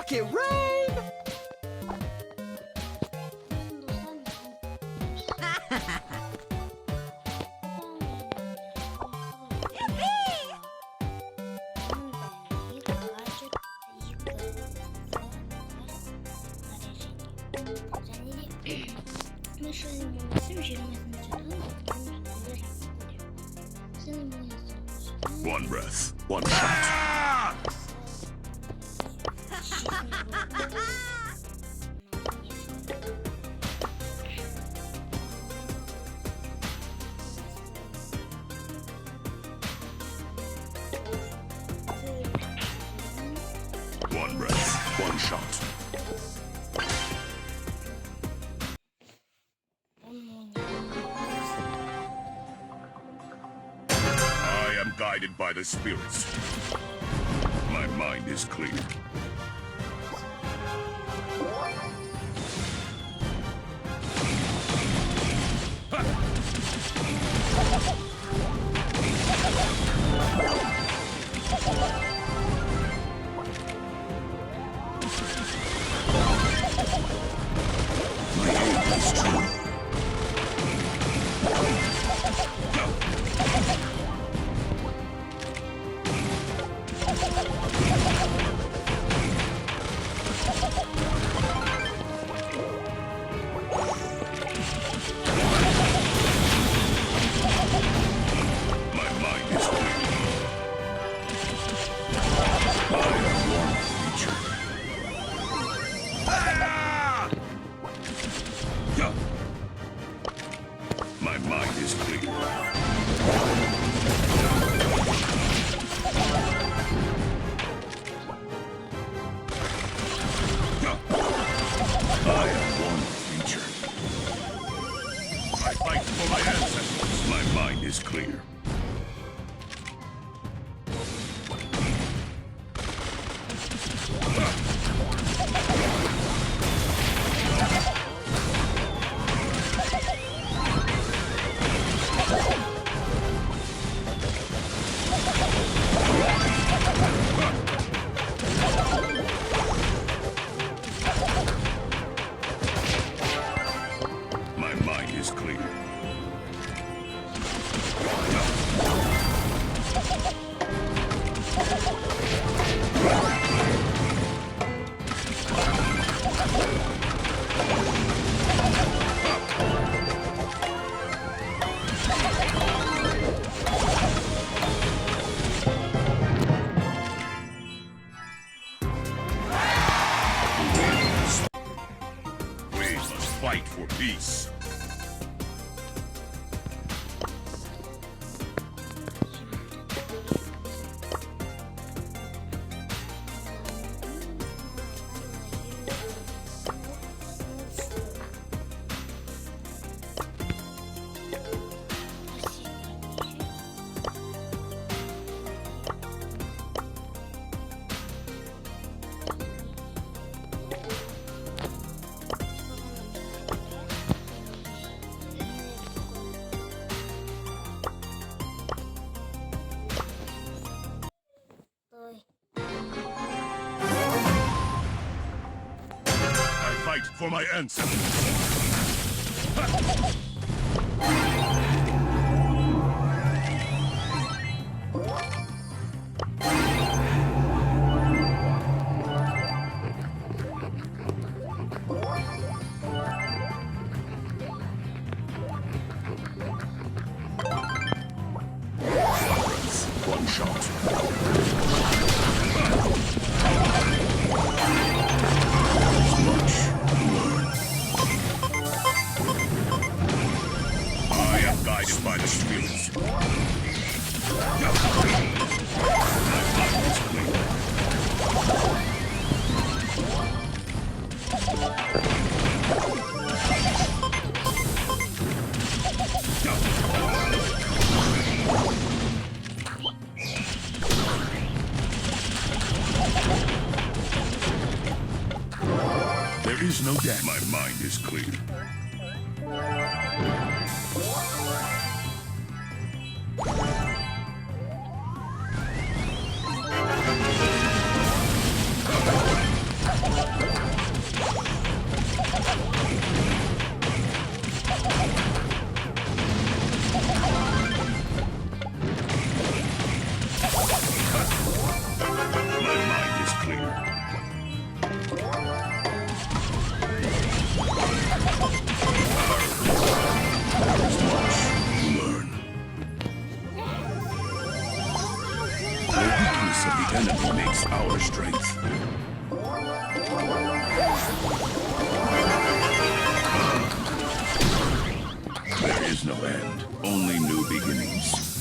Rocket Rain! One breath, one shot. One breath, one shot. I am guided by the spirits. My mind is clear. My aim is true. My mind is clear. I am one creature. My mind is clear. I am one creature. I fight for my ancestors. My mind is clear. My mind is clear. We must fight for peace. I fight for my ancestors. One shot. I am guided by the spirits. There is no doubt. My mind is clear. strength. There is no end, only new beginnings.